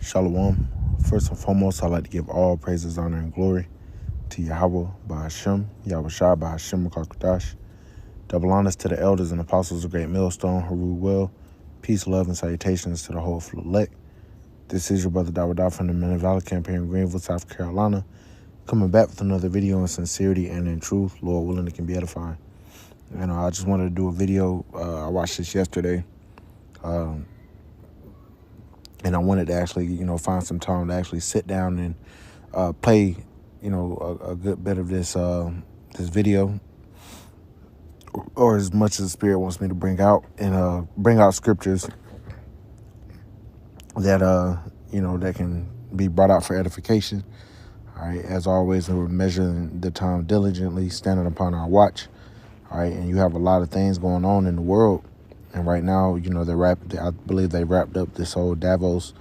Shalom. First and foremost, I'd like to give all praises, honor, and glory to Yahweh, Ba'ashem, Yahweh Shai, Ba'ashem, Makakadash. Double honors to the elders and apostles of Great Millstone, who rule well. Peace, love, and salutations to the whole elect. This is your brother Dawada from the Men of Valor camp here in Greenville, South Carolina, coming back with another video in sincerity and in truth. Lord willing, it can be edifying. And I just wanted to do a video. I watched this yesterday. And I wanted to actually, find some time to actually sit down and play, a good bit of this video, or as much as the Spirit wants me to bring out, and bring out scriptures that that can be brought out for edification. All right, as always, we're measuring the time diligently, standing upon our watch. All right, and you have a lot of things going on in the world. And right now, I believe they wrapped up this whole Davos,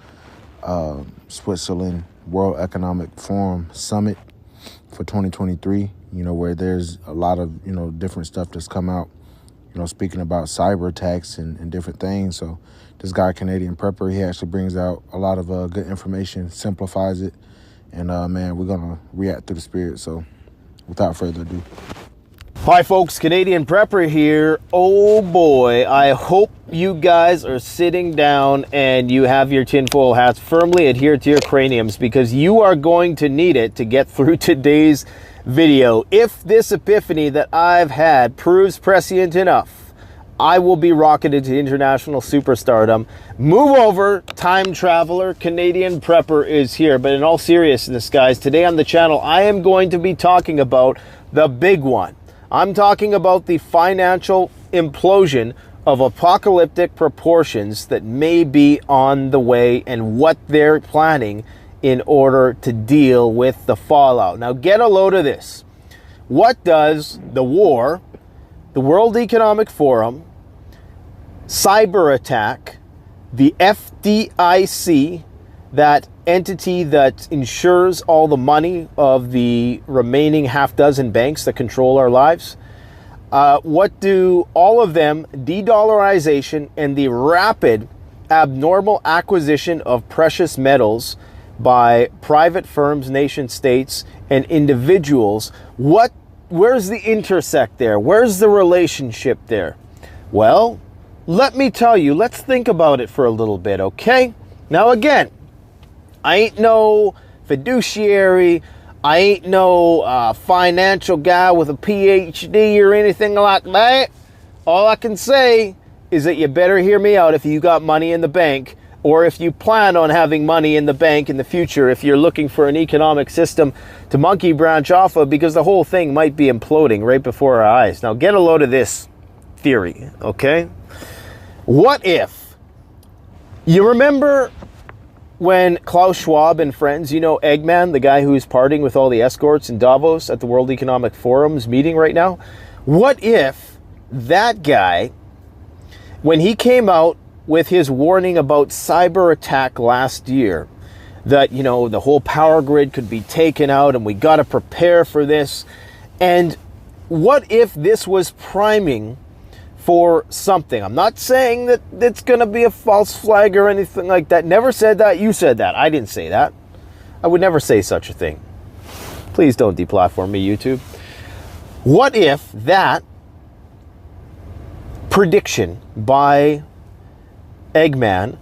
Switzerland World Economic Forum Summit for 2023, where there's a lot of, different stuff that's come out, speaking about cyber attacks and different things. So this guy, Canadian Prepper, he actually brings out a lot of good information, simplifies it. And, man, we're going to react through the Spirit. So without further ado. Hi folks, Canadian Prepper here. Oh boy, I hope you guys are sitting down and you have your tinfoil hats firmly adhered to your craniums, because you are going to need it to get through today's video. If this epiphany that I've had proves prescient enough, I will be rocketed to international superstardom. Move over, time traveler, Canadian Prepper is here. But in all seriousness, guys, today on the channel, I am going to be talking about the big one. I'm talking about the financial implosion of apocalyptic proportions that may be on the way and what they're planning in order to deal with the fallout. Now, get a load of this. What does the war, the World Economic Forum, cyber attack, the FDIC, that entity that insures all the money of the remaining half dozen banks that control our lives, what do all of them, de-dollarization and the rapid abnormal acquisition of precious metals by private firms, nation states, and individuals, where's the intersect there? Where's the relationship there? Well, let me tell you, let's think about it for a little bit, okay? Now again, I ain't no fiduciary, I ain't no financial guy with a PhD or anything like that. All I can say is that you better hear me out if you got money in the bank, or if you plan on having money in the bank in the future, if you're looking for an economic system to monkey branch off of, because the whole thing might be imploding right before our eyes. Now get a load of this theory, okay? What if, you remember when Klaus Schwab and friends, Eggman, the guy who's partying with all the escorts in Davos at the World Economic Forum's meeting right now, what if that guy, when he came out with his warning about cyber attack last year, that, the whole power grid could be taken out and we got to prepare for this, and what if this was priming for something? I'm not saying that it's going to be a false flag or anything like that. Never said that. You said that. I didn't say that. I would never say such a thing. Please don't deplatform me, YouTube. What if that prediction by Eggman,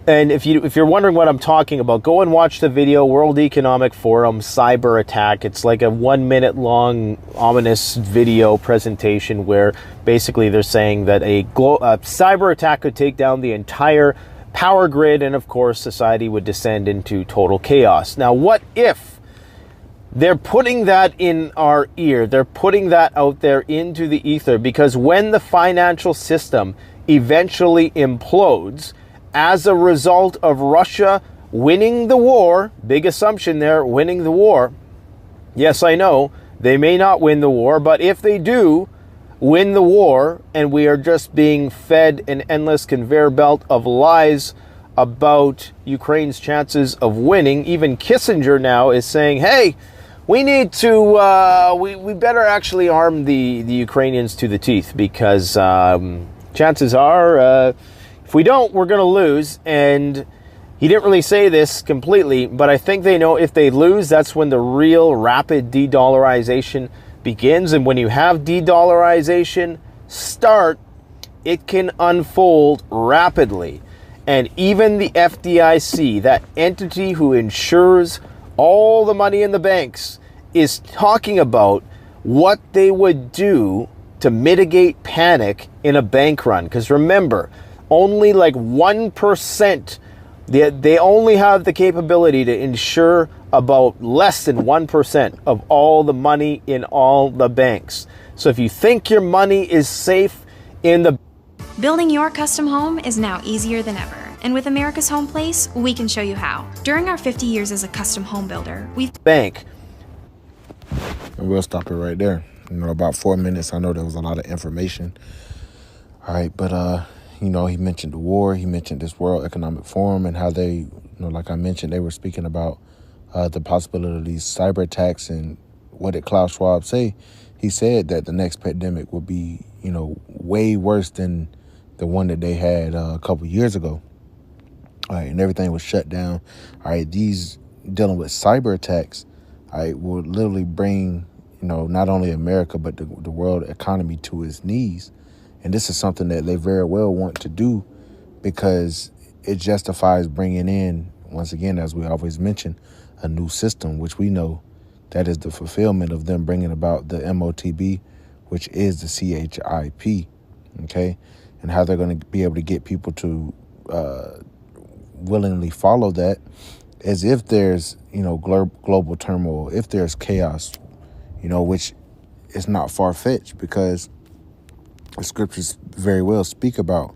and if you're wondering what I'm talking about, go and watch the video, World Economic Forum cyber attack. It's like a 1 minute long ominous video presentation where basically they're saying that a cyber attack could take down the entire power grid, and of course society would descend into total chaos. Now, what if they're putting that in our ear? They're putting that out there into the ether, because when the financial system eventually implodes, as a result of Russia winning the war, big assumption there, winning the war. Yes, I know, they may not win the war, but if they do win the war, and we are just being fed an endless conveyor belt of lies about Ukraine's chances of winning, even Kissinger now is saying, hey, we need to, we better actually arm the Ukrainians to the teeth, because chances are, if we don't, we're going to lose. And He didn't really say this completely, but I think they know if they lose, that's when the real rapid de-dollarization begins. And when you have de-dollarization start, it can unfold rapidly. And even the FDIC, that entity who insures all the money in the banks, is talking about what they would do to mitigate panic in a bank run. Because remember, only like 1%, they only have the capability to insure about less than 1% of all the money in all the banks. So if you think your money is safe in the Building your custom home is now easier than ever. And with America's Home Place, we can show you how. During our 50 years as a custom home builder, we've bank. And we'll stop it right there. About 4 minutes. I know there was a lot of information. All right, but he mentioned the war. He mentioned this World Economic Forum and how they, like I mentioned, they were speaking about the possibility of these cyber attacks. And what did Klaus Schwab say? He said that the next pandemic would be, way worse than the one that they had a couple years ago. All right, and everything was shut down. All right, these dealing with cyber attacks, all right, will literally bring, not only America, but the world economy to its knees. And this is something that they very well want to do because it justifies bringing in, once again, as we always mention, a new system, which we know that is the fulfillment of them bringing about the MOTB, which is the CHIP, okay? And how they're going to be able to get people to willingly follow that, as if there's, global turmoil, if there's chaos, which is not far-fetched because the scriptures very well speak about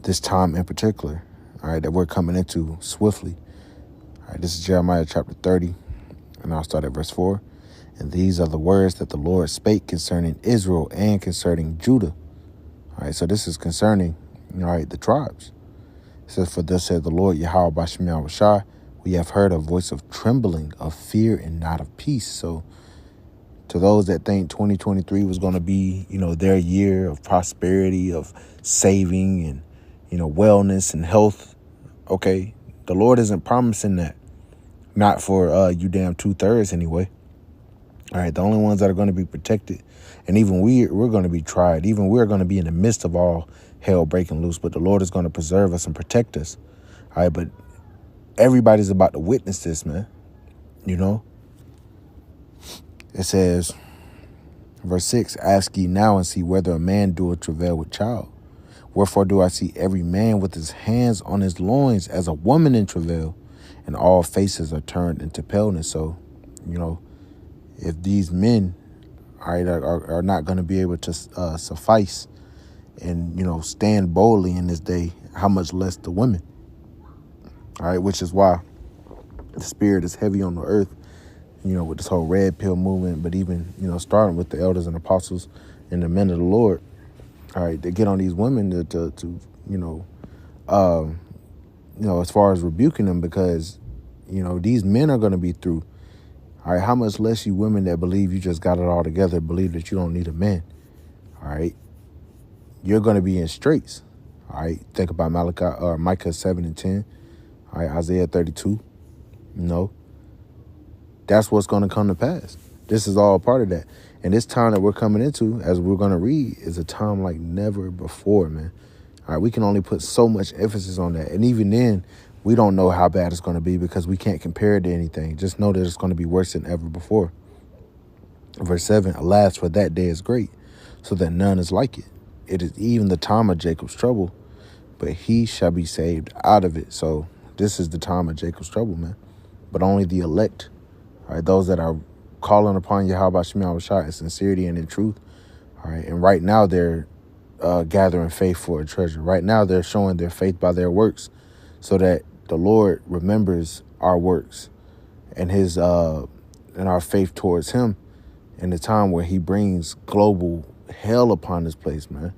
this time in particular, all right, that we're coming into swiftly. All right, this is Jeremiah chapter 30, and I'll start at verse 4. And these are the words that the Lord spake concerning Israel and concerning Judah. All right, so this is concerning, the tribes. It says, for thus said the Lord, Yahweh Bashem Yahushua, we have heard a voice of trembling, of fear, and not of peace. So to those that think 2023 was going to be, their year of prosperity, of saving and, wellness and health, okay, the Lord isn't promising that. Not for you damn 2/3 anyway. All right, the only ones that are going to be protected, and even we're going to be tried. Even we're going to be in the midst of all hell breaking loose, but the Lord is going to preserve us and protect us. All right, but everybody's about to witness this, man. It says, verse 6, ask ye now and see whether a man doeth travail with child. Wherefore do I see every man with his hands on his loins as a woman in travail, and all faces are turned into paleness. So, if these men, all right, are not going to be able to suffice and, stand boldly in this day, how much less the women? All right, which is why the spirit is heavy on the earth, with this whole red pill movement, but even, starting with the elders and apostles and the men of the Lord. All right, they get on these women to as far as rebuking them, because, these men are going to be through. All right, how much less you women that believe you just got it all together, believe that you don't need a man. All right, you're going to be in straits. All right, think about Micah 7:10. All right, Isaiah 32. That's what's going to come to pass. This is all part of that. And this time that we're coming into, as we're going to read, is a time like never before, man. All right, we can only put so much emphasis on that. And even then, we don't know how bad it's going to be because we can't compare it to anything. Just know that it's going to be worse than ever before. Verse 7, alas, for that day is great, so that none is like it. It is even the time of Jacob's trouble, but he shall be saved out of it. So this is the time of Jacob's trouble, man. But only the elect, all right, those that are calling upon Yahweh Shah in sincerity and in truth. All right, and right now they're gathering faith for a treasure. Right now they're showing their faith by their works, so that the Lord remembers our works and his and our faith towards him in the time where he brings global hell upon this place, man.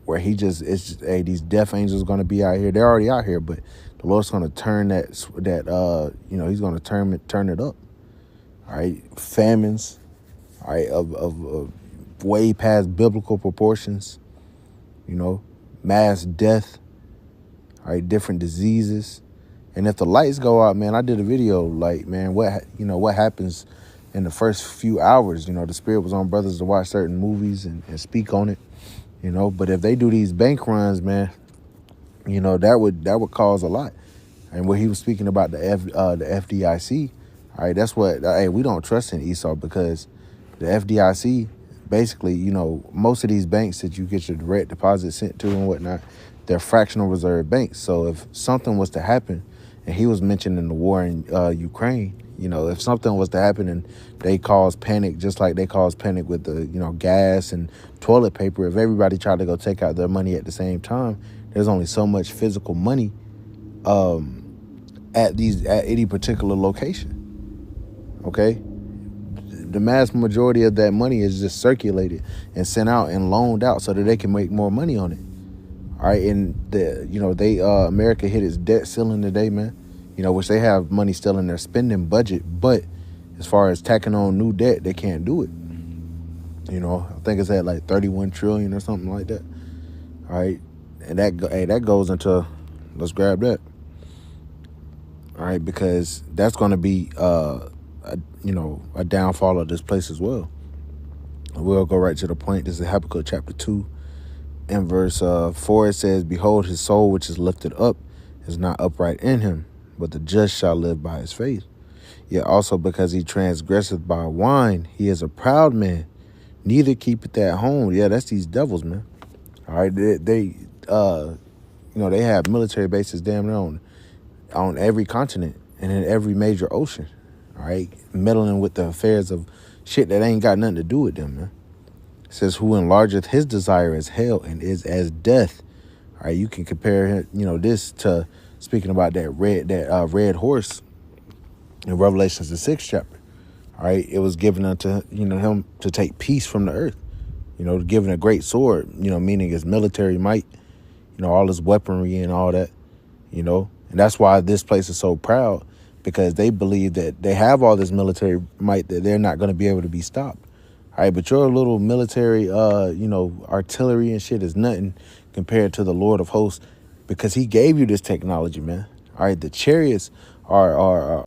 Where he just, it's just, hey, these death angels are going to be out here. They're already out here, but the Lord's going to turn he's going to turn it up. All right, famines, all right, of way past biblical proportions, mass death. all right, different diseases. And if the lights go out, man, I did a video like, man, what happens in the first few hours. The spirit was on brothers to watch certain movies and speak on it, but if they do these bank runs, man, that would cause a lot. And what he was speaking about the FDIC, all right, that's what, hey, we don't trust in Esau, because the FDIC, basically, most of these banks that you get your direct deposit sent to and whatnot, they're fractional reserve banks. So if something was to happen, and he was mentioning the war in Ukraine, if something was to happen and they cause panic, just like they caused panic with the, gas and toilet paper, if everybody tried to go take out their money at the same time, there's only so much physical money at any particular location. Okay? The mass majority of that money is just circulated and sent out and loaned out so that they can make more money on it. All right, and America hit its debt ceiling today, man. Which they have money still in their spending budget, but as far as tacking on new debt, they can't do it. I think it's at like 31 trillion or something like that. All right, and that goes into, let's grab that. All right, because that's going to be a downfall of this place as well. We'll go right to the point. This is Habakkuk chapter 2 and verse 4. It says, "Behold, his soul which is lifted up is not upright in him, but the just shall live by his faith. Yet also because he transgresseth by wine, he is a proud man, neither keepeth at home." Yeah, that's these devils, man. All right, they have military bases damn near on every continent and in every major ocean. All right, meddling with the affairs of shit that ain't got nothing to do with them, man. It says, "Who enlargeth his desire as hell and is as death." All right, you can compare this to speaking about that red horse in Revelations the 6th chapter. All right, it was given unto him to take peace from the earth. Given a great sword, meaning his military might, all his weaponry and all that, and that's why this place is so proud, because they believe that they have all this military might that they're not going to be able to be stopped. All right, but your little military, artillery and shit is nothing compared to the Lord of hosts, because he gave you this technology, man. All right, the chariots are